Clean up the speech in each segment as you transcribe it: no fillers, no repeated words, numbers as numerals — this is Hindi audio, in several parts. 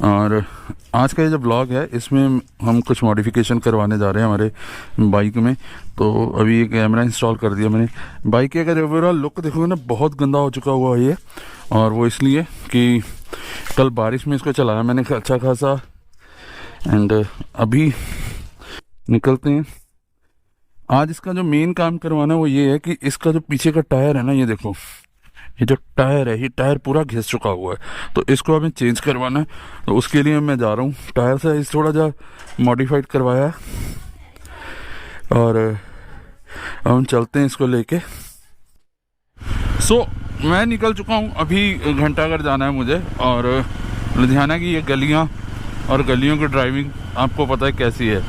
और आज का ये जो ब्लॉग है इसमें हम कुछ मॉडिफिकेशन करवाने जा रहे हैं हमारे बाइक में। तो अभी ये कैमरा इंस्टॉल कर दिया मैंने। बाइक की अगर ओवरऑल लुक देखोगे ना, बहुत गंदा हो चुका हुआ है ये, और वो इसलिए कि कल बारिश में इसको चलाया मैंने अच्छा खासा। एंड अभी निकलते हैं। आज इसका जो मेन काम करवाना है वो ये है कि इसका जो पीछे का टायर है ना, ये देखो, ये जो टायर है, ये टायर पूरा घिस चुका हुआ है, तो इसको हमें चेंज करवाना है। तो उसके लिए मैं जा रहा हूँ। टायर साइज थोड़ा जा मॉडिफाइड करवाया है और हम चलते हैं इसको लेके। मैं निकल चुका हूँ। अभी घंटाघर जाना है मुझे, और लुधियाना की ये गलियाँ और गलियों की ड्राइविंग आपको पता है कैसी है,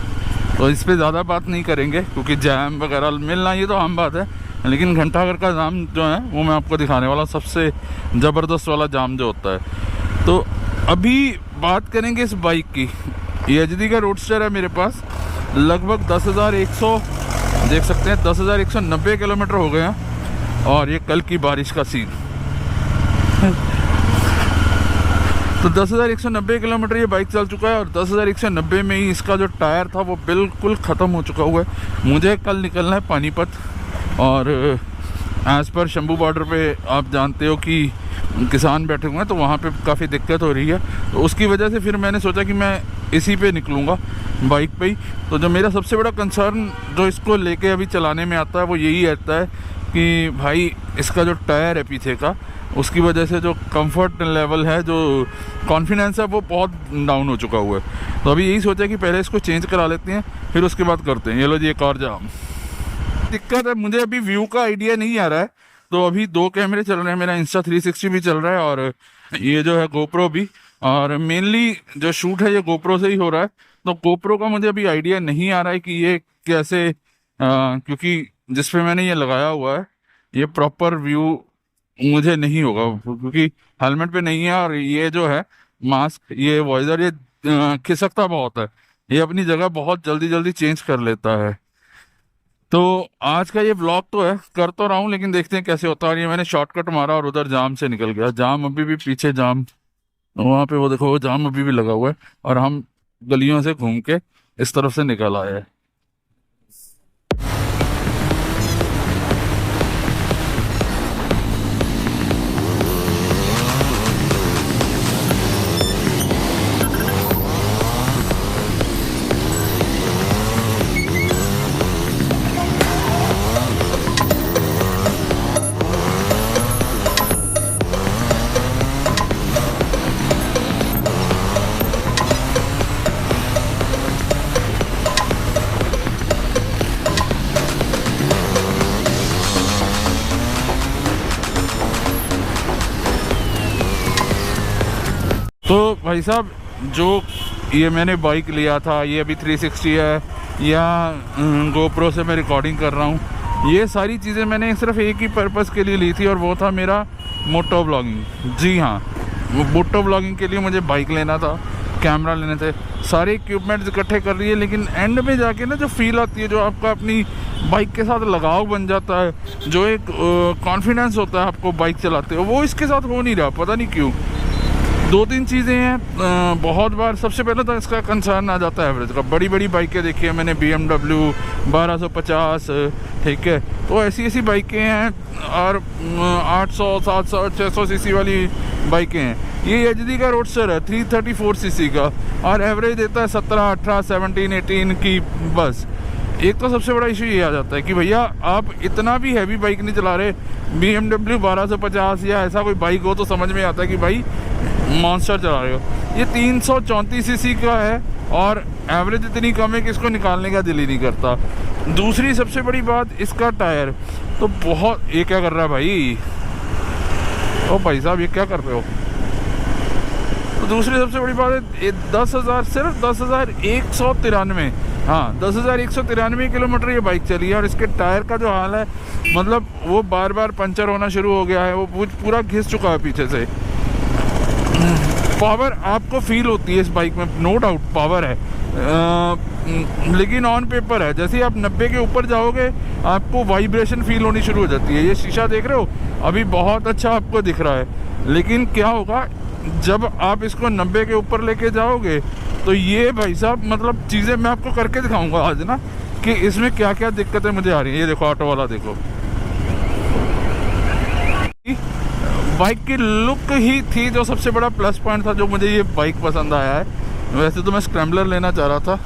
तो इस पर ज़्यादा बात नहीं करेंगे क्योंकि जैम वगैरह मिलना ये तो आम बात है। लेकिन घंटाघर का जाम जो है वो मैं आपको दिखाने वाला, सबसे ज़बरदस्त वाला जाम जो होता है। तो अभी बात करेंगे इस बाइक की। ये एचडी का रोडस्टर है मेरे पास, लगभग 10,100 देख सकते हैं, 10,190 किलोमीटर हो गए हैं। और ये कल की बारिश का सीन, तो 10,190 किलोमीटर ये बाइक चल चुका है। और 10,190 में ही इसका जो टायर था वो बिल्कुल ख़त्म हो चुका हुआ है। मुझे कल निकलना है पानीपत, और एज़ पर शंभू बॉर्डर पे आप जानते हो कि किसान बैठे हुए हैं, तो वहाँ पे काफ़ी दिक्कत हो रही है। तो उसकी वजह से फिर मैंने सोचा कि मैं इसी पे निकलूँगा, बाइक पे ही। तो जो मेरा सबसे बड़ा कंसर्न जो इसको लेके अभी चलाने में आता है वो यही रहता है कि भाई इसका जो टायर है पीछे का, उसकी वजह से जो कंफर्ट लेवल है, जो कॉन्फिडेंस है, वो बहुत डाउन हो चुका हुआ है। तो अभी यही सोचा कि पहले इसको चेंज करा लेते हैं, फिर उसके बाद करते हैं। ये लो जी, एक और जाम। दिक्कत है, मुझे अभी व्यू का आइडिया नहीं आ रहा है। तो अभी 2 कैमरे चल रहे हैं, मेरा इंस्टा 360 भी चल रहा है और ये जो है गोप्रो भी। और मेनली जो शूट है ये गोप्रो से ही हो रहा है। तो गोप्रो का मुझे अभी आइडिया नहीं आ रहा है कि ये कैसे, क्योंकि जिस पे मैंने ये लगाया हुआ है ये प्रॉपर व्यू मुझे नहीं होगा, क्योंकि हेलमेट पे नहीं है। और ये जो है मास्क, ये वॉइजर, ये खिसकता बहुत है, ये अपनी जगह बहुत जल्दी जल्दी चेंज कर लेता है। तो आज का ये ब्लॉग तो है, कर तो रहा हूँ, लेकिन देखते हैं कैसे होता है। और ये मैंने शॉर्टकट मारा और उधर जाम से निकल गया। जाम अभी भी पीछे, जाम वहाँ पे वो देखो, वो जाम अभी भी लगा हुआ है, और हम गलियों से घूम के इस तरफ से निकल आए हैं। तो भाई साहब, जो ये मैंने बाइक लिया था, ये अभी 360 है, या गोप्रो से मैं रिकॉर्डिंग कर रहा हूँ, ये सारी चीज़ें मैंने सिर्फ एक ही पर्पज़ के लिए ली थी, और वो था मेरा मोटो ब्लॉगिंग। जी हाँ, वो मोटो ब्लॉगिंग के लिए मुझे बाइक लेना था, कैमरा लेने थे, सारे इक्विपमेंट्स इकट्ठे कर लिए। लेकिन एंड में जाके ना जो फील आती है, जो आपका अपनी बाइक के साथ लगाव बन जाता है, जो एक कॉन्फिडेंस होता है आपको बाइक चलाते हो, वो इसके साथ हो नहीं रहा, पता नहीं क्यों। 2-3 चीज़ें हैं। बहुत बार सबसे पहले तो इसका कंसर्न आ जाता है एवरेज का। बड़ी बड़ी बाइकें देखी है मैंने, BMW 1250, ठीक है, तो ऐसी बाइकें हैं, और 800, 700, 600 सीसी वाली बाइकें हैं। ये एचडी का रोडस्टर है 334 सीसी का, और एवरेज देता है 17, 18, 17, 18 की बस। एक तो सबसे बड़ा इशू ये आ जाता है कि भैया आप इतना भी हैवी बाइक नहीं चला रहे। BMW 1250 या ऐसा कोई बाइक हो तो समझ में आता है कि भाई मॉन्स्टर चला रहे हो। ये 334 सीसी का है, और एवरेज इतनी कम है कि इसको निकालने का दिल ही नहीं करता। दूसरी सबसे बड़ी बात, इसका टायर तो बहुत, ये क्या कर रहा है भाई, ओ भाई साहब ये क्या कर रहे हो। तो दूसरी सबसे बड़ी बात है, 10,000, सिर्फ 10,193, हाँ 10,193 किलोमीटर ये बाइक चली है। और इसके टायर का जो हाल है, मतलब वो बार बार पंचर होना शुरू हो गया है, वो पूरा घिस चुका है पीछे से। पावर आपको फील होती है इस बाइक में, नो डाउट पावर है, लेकिन ऑन पेपर है। जैसे ही आप 90 के ऊपर जाओगे आपको वाइब्रेशन फील होनी शुरू हो जाती है। ये शीशा देख रहे हो, अभी बहुत अच्छा आपको दिख रहा है, लेकिन क्या होगा जब आप इसको 90 के ऊपर लेके जाओगे तो ये भाई साहब मतलब चीज़ें मैं आपको करके दिखाऊंगा आज ना कि इसमें क्या क्या दिक्कतें मुझे आ रही हैं। ये देखो ऑटो वाला देखो, बाइक की लुक ही थी जो सबसे बड़ा प्लस पॉइंट था जो मुझे ये बाइक पसंद आया है। वैसे तो मैं स्क्रैम्बलर लेना चाह रहा था,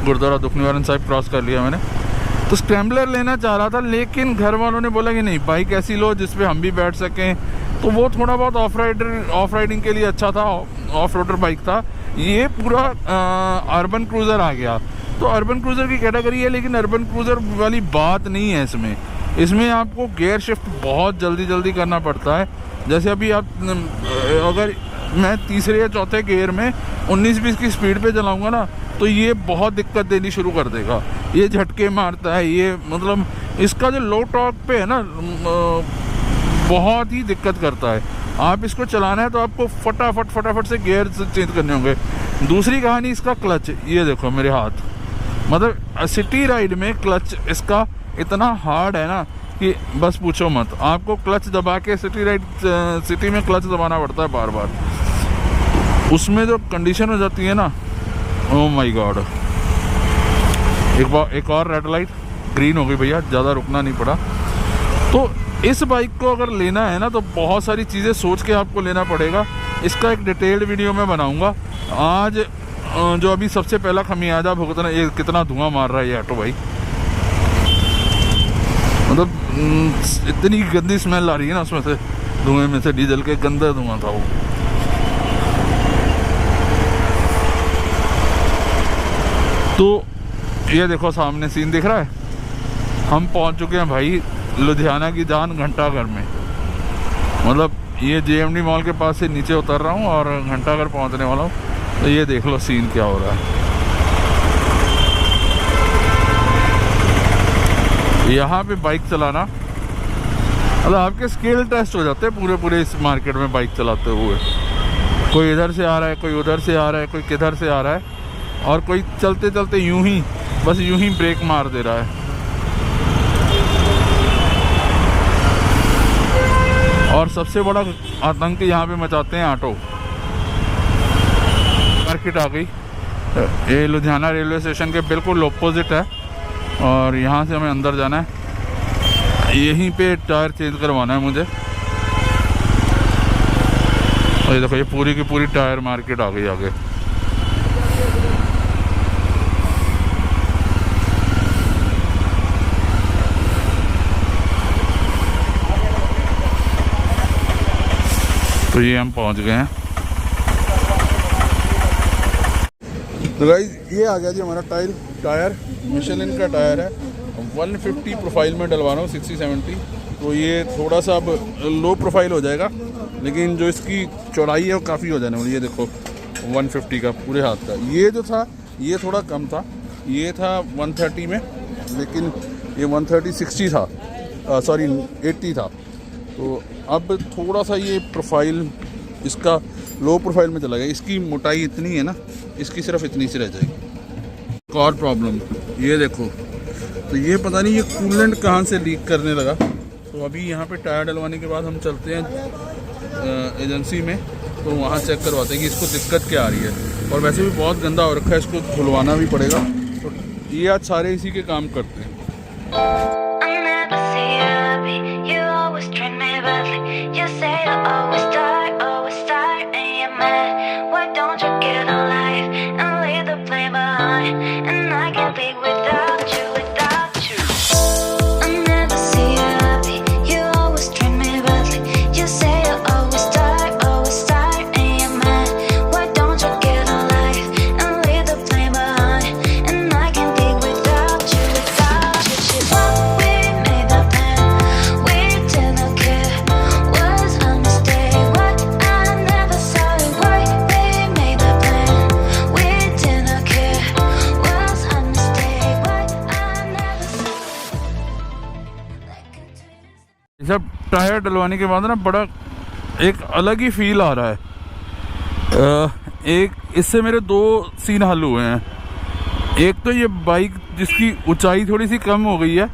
गुरुद्वारा दुख निवारण साहिब क्रॉस कर लिया मैंने, तो स्क्रैम्बलर लेना चाह रहा था, लेकिन घर वालों ने बोला कि नहीं बाइक ऐसी लो जिसपे हम भी बैठ सकें। तो वो थोड़ा बहुत ऑफ राइडिंग के लिए अच्छा था, ऑफ रोडर बाइक था। ये पूरा अर्बन क्रूज़र आ गया, तो अर्बन क्रूज़र की कैटेगरी है, लेकिन अर्बन क्रूज़र वाली बात नहीं है इसमें आपको गियर शिफ्ट बहुत जल्दी करना पड़ता है। जैसे अभी आप अगर मैं तीसरे या चौथे गियर में 19-20 की स्पीड पे चलाऊंगा ना तो ये बहुत दिक्कत देनी शुरू कर देगा, ये झटके मारता है, ये मतलब इसका जो लो टॉर्क पे है ना बहुत ही दिक्कत करता है। आप इसको चलाना है तो आपको फटाफट से गियर चेंज करने होंगे। दूसरी कहानी इसका क्लच, ये देखो मेरे हाथ, मतलब सिटी राइड में क्लच इसका इतना हार्ड है ना कि बस पूछो मत। आपको क्लच दबा के सिटी में क्लच दबाना पड़ता है बार बार। उसमें जो कंडीशन हो जाती है ना, ओह माय गॉड। एक और रेड लाइट ग्रीन हो गई भैया, ज़्यादा रुकना नहीं पड़ा। तो इस बाइक को अगर लेना है ना तो बहुत सारी चीज़ें सोच के आपको लेना पड़ेगा। इसका एक डिटेल्ड वीडियो मैं बनाऊंगा। आज जो अभी सबसे पहला खमियाजा भुगतना, ये कितना धुआं मार रहा है ये ऑटो भाई, मतलब इतनी गंदी स्मेल आ रही है ना उसमें से, धुएं में से, डीजल के गंदा धुआं था वो। तो ये देखो सामने सीन दिख रहा है, हम पहुंच चुके हैं भाई लुधियाना की जान घंटाघर में। मतलब ये JMD मॉल के पास से नीचे उतर रहा हूँ और घंटाघर पहुंचने वाला हूँ। तो ये देख लो सीन क्या हो रहा है। यहाँ पे बाइक चलाना मतलब आपके स्किल टेस्ट हो जाते हैं पूरे इस मार्केट में बाइक चलाते हुए। कोई इधर से आ रहा है, कोई उधर से आ रहा है, कोई किधर से आ रहा है, और कोई चलते चलते यूं ही ब्रेक मार दे रहा है। और सबसे बड़ा आतंक यहाँ पे मचाते हैं ऑटो। मार्केट आ गई, ये लुधियाना रेलवे स्टेशन के बिल्कुल ऑपोजिट है और यहाँ से हमें अंदर जाना है। यहीं पे टायर चेंज करवाना है मुझे। और ये देखो ये पूरी की पूरी टायर मार्केट आ गई आगे। तो ये हम पहुंच गए हैं। तो गाइस ये आ गया जी हमारा टायर मिशेलिन का टायर है। 150 प्रोफाइल में डलवा रहा हूँ, 60-70। तो ये थोड़ा सा अब लो प्रोफाइल हो जाएगा, लेकिन जो इसकी चौड़ाई है वो काफ़ी हो जाने वाली। ये देखो 150 का पूरे हाथ का। ये जो था ये थोड़ा कम था, ये था 130 में, लेकिन ये 130-60 था, सॉरी 80 था। तो अब थोड़ा सा ये प्रोफाइल इसका लो प्रोफाइल में चला गया। इसकी मोटाई इतनी है ना, इसकी सिर्फ इतनी सी रह जाएगी। एक और प्रॉब्लम ये देखो, तो ये पता नहीं ये कूलेंट कहाँ से लीक करने लगा। तो अभी यहाँ पे टायर डलवाने के बाद हम चलते हैं एजेंसी में, तो वहाँ चेक करवाते हैं कि इसको दिक्कत क्या आ रही है। और वैसे भी बहुत गंदा हो रखा है, इसको धुलवाना भी पड़ेगा। तो ये आज सारे इसी के काम करते हैं। जब टायर डलवाने के बाद ना बड़ा एक अलग ही फील आ रहा है। एक इससे मेरे दो सीन हल हुए हैं। एक तो ये बाइक जिसकी ऊंचाई थोड़ी सी कम हो गई है,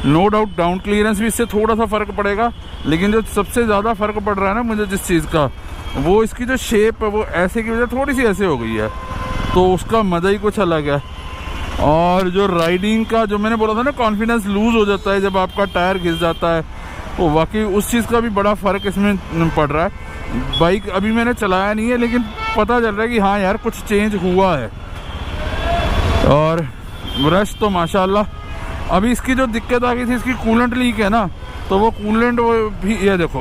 नो डाउट डाउन क्लियरेंस भी इससे थोड़ा सा फ़र्क पड़ेगा, लेकिन जो सबसे ज़्यादा फ़र्क पड़ रहा है ना मुझे जिस चीज़ का, वो इसकी जो शेप है वो ऐसे की वजह थोड़ी सी ऐसे हो गई है, तो उसका मज़ा ही कुछ अलग है। और जो राइडिंग का जो मैंने बोला था ना, कॉन्फिडेंस लूज़ हो जाता है जब आपका टायर घिस जाता है, तो वाकई उस चीज़ का भी बड़ा फ़र्क इसमें पड़ रहा है। बाइक अभी मैंने चलाया नहीं है, लेकिन पता चल रहा है कि हाँ यार कुछ चेंज हुआ है। और ब्रश तो माशाल्लाह। अभी इसकी जो दिक्कत आ गई थी, इसकी कूलेंट लीक है ना, तो वो कूलेंट वो भी, ये देखो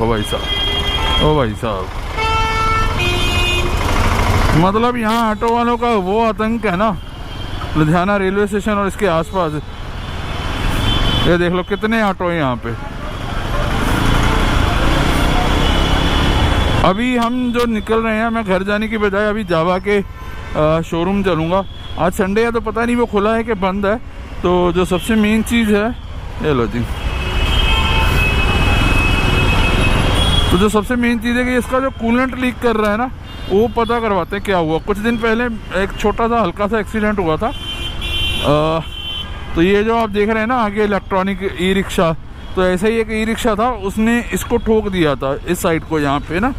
भाई साहब, ओ भाई साहब, मतलब यहाँ ऑटो वालों का वो आतंक है ना, लुधियाना रेलवे स्टेशन और इसके आसपास। ये देख लो कितने ऑटो हैं यहाँ पे। अभी हम जो निकल रहे हैं, मैं घर जाने की बजाय अभी जावा के शोरूम चलूँगा। आज संडे है तो पता नहीं वो खुला है कि बंद है। तो जो सबसे मेन चीज़ है, ये लो जी, तो जो सबसे मेन चीज़ है कि इसका जो कूलेंट लीक कर रहा है ना, वो पता करवाते हैं क्या हुआ। कुछ दिन पहले एक छोटा सा हल्का सा एक्सीडेंट हुआ था। तो ये जो आप देख रहे हैं ना आगे इलेक्ट्रॉनिक ई रिक्शा, तो ऐसा ही एक ई रिक्शा था, उसने इसको ठोक दिया था इस साइड को यहाँ पे ना।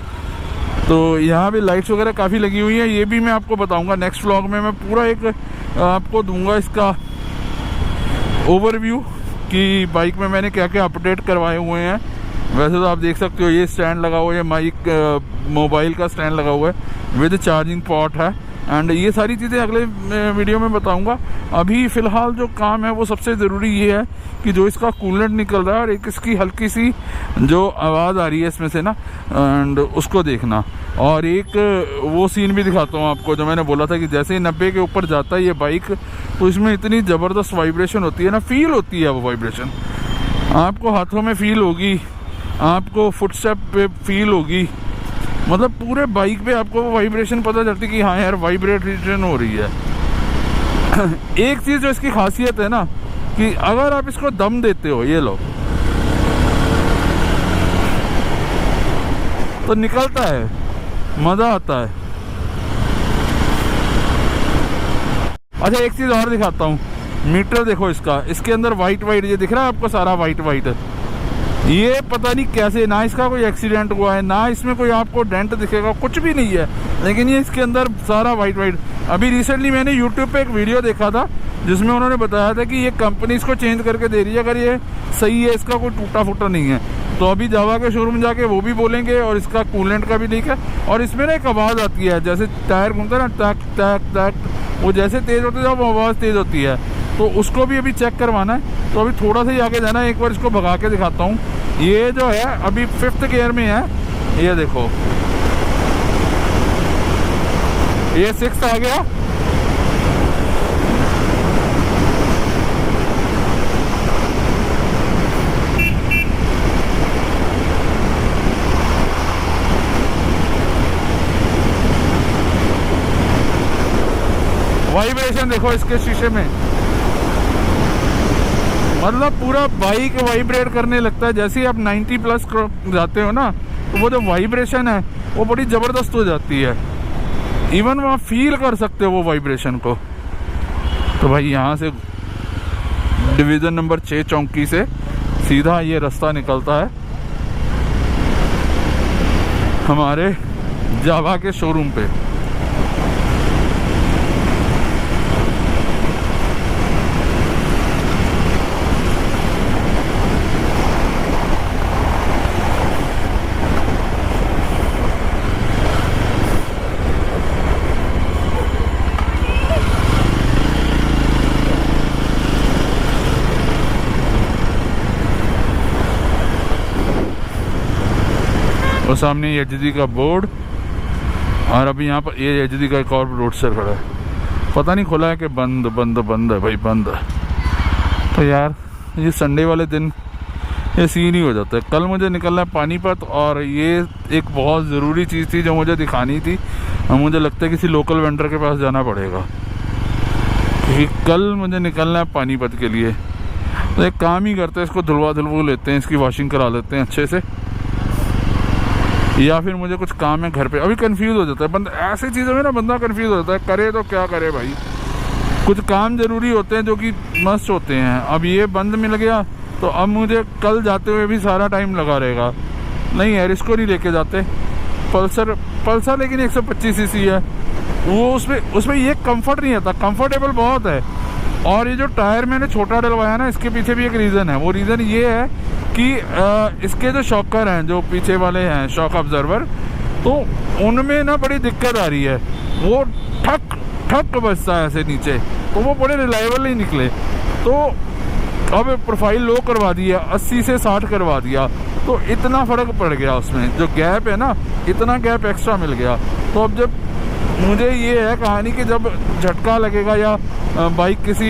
तो यहाँ पे लाइट्स वगैरह काफ़ी लगी हुई है, ये भी मैं आपको बताऊँगा नेक्स्ट व्लॉग में। मैं पूरा एक आपको दूंगा इसका ओवरव्यू कि बाइक में मैंने क्या क्या अपडेट करवाए हुए हैं। वैसे तो आप देख सकते हो ये स्टैंड लगा हुआ है, माइक मोबाइल का स्टैंड लगा हुआ है विद चार्जिंग पॉट है। एंड ये सारी चीज़ें अगले वीडियो में बताऊंगा। अभी फ़िलहाल जो काम है वो सबसे ज़रूरी ये है कि जो इसका कूलेंट निकल रहा है और एक इसकी हल्की सी जो आवाज़ आ रही है इसमें से ना, एंड उसको देखना। और एक वो सीन भी दिखाता हूँ आपको जो मैंने बोला था कि जैसे ही 90 के ऊपर जाता है ये बाइक, तो इसमें इतनी ज़बरदस्त वाइब्रेशन होती है ना, फील होती है वो वाइब्रेशन, आपको हाथों में फील होगी, आपको फुटस्टेप पे फील होगी, मतलब पूरे बाइक पे आपको वो वाइब्रेशन पता चलती कि हाँ यार वाइब्रेशन हो रही है। एक चीज़ जो इसकी खासियत है ना कि अगर आप इसको दम देते हो, ये लो, तो निकलता है, मज़ा आता है। अच्छा एक चीज़ और दिखाता हूँ, मीटर देखो इसका, इसके अंदर वाइट ये दिख रहा है आपको, सारा वाइट। ये पता नहीं कैसे, ना इसका कोई एक्सीडेंट हुआ है, ना इसमें कोई आपको डेंट दिखेगा, कुछ भी नहीं है, लेकिन ये इसके अंदर सारा वाइट। अभी रिसेंटली मैंने यूट्यूब पे एक वीडियो देखा था जिसमें उन्होंने बताया था कि ये कंपनी इसको चेंज करके दे रही है अगर ये सही है, इसका कोई टूटा फूटा नहीं है। तो अभी जावा के शोरूम जाके वो भी बोलेंगे, और इसका कूलेंट का भी लीक है। और इसमें ना एक आवाज़ आती है, जैसे टायर घूमता है ना, टैक टैक टैक, वो जैसे तेज़ होती है वो आवाज़ तेज़ होती है। तो उसको भी अभी चेक करवाना है। तो अभी थोड़ा सा ही आगे जाना है, एक बार इसको भगा के दिखाता हूँ। ये जो है अभी 5th गियर में है, ये देखो, ये 6th आ गया, वाइब्रेशन देखो इसके शीशे में, मतलब पूरा बाइक वाइब्रेट करने लगता है। जैसे ही आप 90 प्लस जाते हो ना, तो वो जो वाइब्रेशन है वो बड़ी ज़बरदस्त हो जाती है, इवन वहाँ फील कर सकते हो वो वाइब्रेशन को। तो भाई यहाँ से डिवीज़न नंबर 6 चौकी से सीधा ये रास्ता निकलता है हमारे जावा के शोरूम पे। और सामने एचडी का बोर्ड, और अभी यहाँ पर ये एचडी का एक और रोडस्टर खड़ा है, पता नहीं खुला है कि बंद है भाई, बंद है। तो यार ये संडे वाले दिन ये सीन ही हो जाता है। कल मुझे निकलना है पानीपत, और ये एक बहुत ज़रूरी चीज़ थी जो मुझे दिखानी थी, और मुझे लगता है किसी लोकल वेंडर के पास जाना पड़ेगा क्योंकि कल मुझे निकलना है पानीपत के लिए। तो एक काम ही करते हैं, इसको धुलवा लेते हैं, इसकी वॉशिंग करा लेते हैं अच्छे से, या फिर मुझे कुछ काम है घर पे। अभी कंफ्यूज हो जाता है बंदा, ऐसी चीज़ों में ना बंदा कंफ्यूज हो जाता है, करे तो क्या करे भाई। कुछ काम ज़रूरी होते हैं जो कि मस्ट होते हैं। अब ये बंद मिल गया तो अब मुझे कल जाते हुए भी सारा टाइम लगा रहेगा। नहीं यार, इसको नहीं लेके जाते, पल्सर लेकिन 125 सीसी है वो, उसमें ये कंफर्ट नहीं आता, कंफर्टेबल बहुत है। और ये जो टायर मैंने छोटा डलवाया ना, इसके पीछे भी एक रीज़न है। वो रीज़न ये है कि इसके जो शॉकर हैं, जो पीछे वाले हैं शॉक ऑब्जर्वर, तो उनमें ना बड़ी दिक्कत आ रही है। वो ठक ठक बजता है ऐसे नीचे, तो वो बड़े रिलायबल नहीं निकले। तो अब प्रोफाइल लो करवा दिया, 80 से 60 करवा दिया, तो इतना फ़र्क पड़ गया उसमें। जो गैप है ना, इतना गैप एक्स्ट्रा मिल गया। तो अब जब मुझे ये है कहानी कि जब झटका लगेगा या बाइक किसी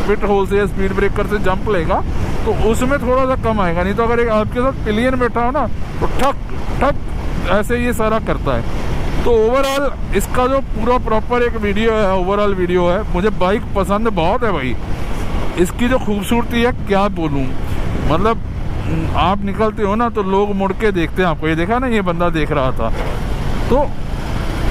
पिट होल से या स्पीड ब्रेकर से जंप लेगा, तो उसमें थोड़ा सा कम आएगा। नहीं तो अगर आपके साथ पिलियन बैठा हो ना, तो ठक ठक ऐसे ये सारा करता है। तो ओवरऑल इसका जो पूरा प्रॉपर एक वीडियो है, ओवरऑल वीडियो है। मुझे बाइक पसंद बहुत है भाई, इसकी जो खूबसूरती है क्या बोलूँ। मतलब आप निकलते हो ना तो लोग मुड़ के देखते हैं आपको। ये देखा ना, ये बंदा देख रहा था, तो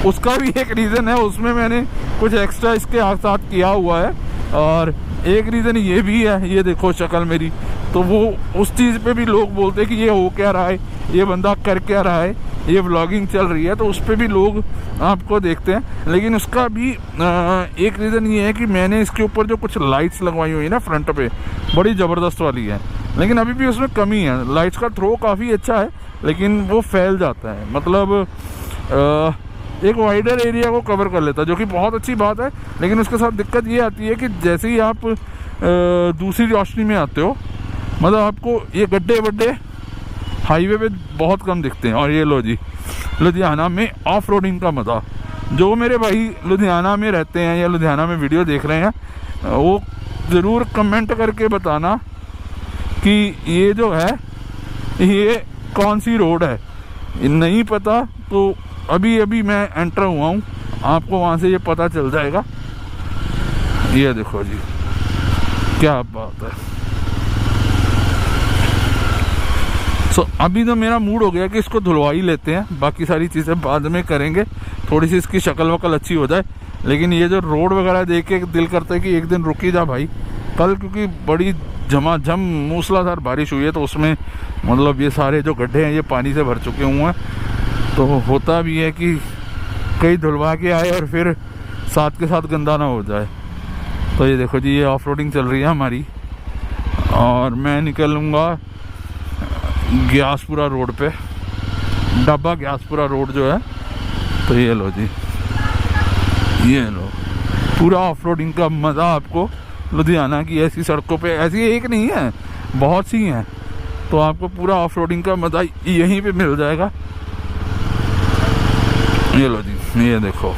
उसका भी एक रीज़न है। उसमें मैंने कुछ एक्स्ट्रा इसके साथ किया हुआ है। और एक रीज़न ये भी है, ये देखो शक्ल मेरी, तो वो उस चीज़ पे भी लोग बोलते हैं कि ये हो क्या रहा है, ये बंदा कर क्या रहा है, ये व्लॉगिंग चल रही है, तो उस पर भी लोग आपको देखते हैं। लेकिन उसका भी एक रीज़न ये है कि मैंने इसके ऊपर जो कुछ लाइट्स लगवाई हुई है ना फ्रंट पे, बड़ी ज़बरदस्त वाली है। लेकिन अभी भी उसमें कमी है। लाइट्स का थ्रो काफ़ी अच्छा है, लेकिन वो फैल जाता है। मतलब एक वाइडर एरिया को कवर कर लेता है, जो कि बहुत अच्छी बात है। लेकिन उसके साथ दिक्कत ये आती है कि जैसे ही आप दूसरी रोशनी में आते हो, मतलब आपको ये गड्ढे वड्ढे हाईवे पे बहुत कम दिखते हैं। और ये लो जी, लुधियाना में ऑफ रोडिंग का मज़ा। जो मेरे भाई लुधियाना में रहते हैं या लुधियाना में वीडियो देख रहे हैं, वो ज़रूर कमेंट करके बताना कि ये जो है ये कौन सी रोड है। नहीं पता तो अभी मैं एंटर हुआ हूँ, आपको वहाँ से ये पता चल जाएगा। ये देखो जी, क्या बात है। अभी तो मेरा मूड हो गया कि इसको धुलवा ही लेते हैं, बाकी सारी चीज़ें बाद में करेंगे, थोड़ी सी इसकी शक्ल वकल अच्छी हो जाए। लेकिन ये जो रोड वगैरह देख के दिल करता है कि एक दिन रुकी जा भाई। कल क्योंकि बड़ी झमाझम मूसलाधार बारिश हुई है, तो उसमें मतलब ये सारे जो गड्ढे हैं ये पानी से भर चुके हुए हैं। तो होता भी है कि कहीं धुलवा के आए और फिर साथ के साथ गंदा ना हो जाए। तो ये देखो जी, ये ऑफ रोडिंग चल रही है हमारी, और मैं निकलूँगा ग्यासपुरा रोड पे, डब्बा ग्यासपुरा रोड जो है। तो ये लो जी, ये लो पूरा ऑफ रोडिंग का मज़ा आपको लुधियाना की ऐसी सड़कों पे, ऐसी एक नहीं है, बहुत सी हैं। तो आपको पूरा ऑफ रोडिंग का मज़ा यहीं पे मिल जाएगा। ये लो जी, ये देखो,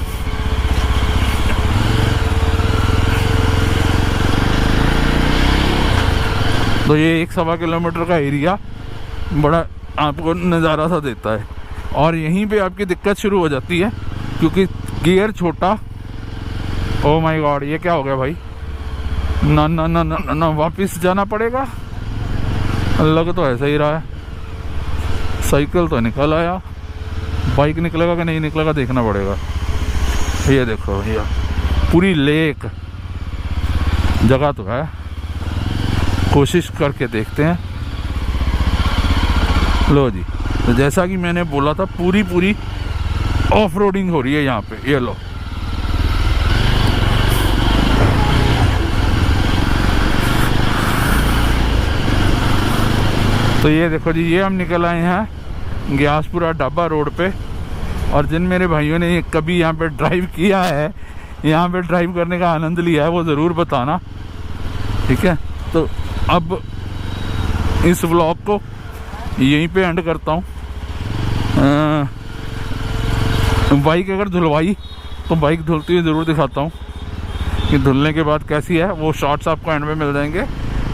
तो ये 1-1.25 किलोमीटर का एरिया बड़ा आपको नज़ारा सा देता है। और यहीं पे आपकी दिक्कत शुरू हो जाती है क्योंकि गियर छोटा। ओ माय गॉड, ये क्या हो गया भाई? ना ना ना ना ना, वापस जाना पड़ेगा। लग तो ऐसा ही रहा है। साइकिल तो निकल आया, बाइक निकलेगा कि नहीं निकलेगा देखना पड़ेगा। ये देखो भैया, पूरी लेक जगह तो है, कोशिश करके देखते हैं। लो जी, तो जैसा कि मैंने बोला था, पूरी ऑफ रोडिंग हो रही है यहाँ पे। ये लो, तो ये देखो जी, ये हम निकल आए हैं ग्यासपुरा डब्बा रोड पे। और जिन मेरे भाइयों ने कभी यहाँ पे ड्राइव किया है, यहाँ पे ड्राइव करने का आनंद लिया है, वो ज़रूर बताना, ठीक है। तो अब इस व्लॉग को यहीं पे एंड करता हूँ। बाइक अगर धुलवाई तो बाइक धुलती हुई ज़रूर दिखाता हूँ कि धुलने के बाद कैसी है। वो शॉट्स आपको एंड में मिल जाएंगे।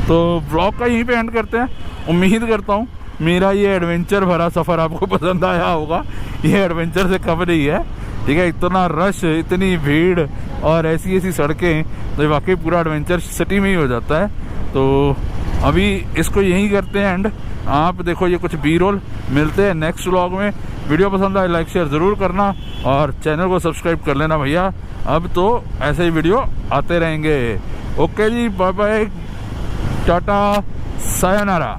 तो व्लॉग का यहीं पे एंड करते हैं। उम्मीद करता हूँ मेरा ये एडवेंचर भरा सफ़र आपको पसंद आया होगा। ये एडवेंचर से कम नहीं है, ठीक है। इतना रश, इतनी भीड़ और ऐसी सड़कें, तो वाकई पूरा एडवेंचर सिटी में ही हो जाता है। तो अभी इसको यहीं करते हैं एंड। आप देखो ये कुछ बी रोल, मिलते हैं नेक्स्ट व्लॉग में। वीडियो पसंद आए लाइक शेयर ज़रूर करना और चैनल को सब्सक्राइब कर लेना भैया। अब तो ऐसे ही वीडियो आते रहेंगे। ओके जी, बाय बाय, टाटा, सायोनारा।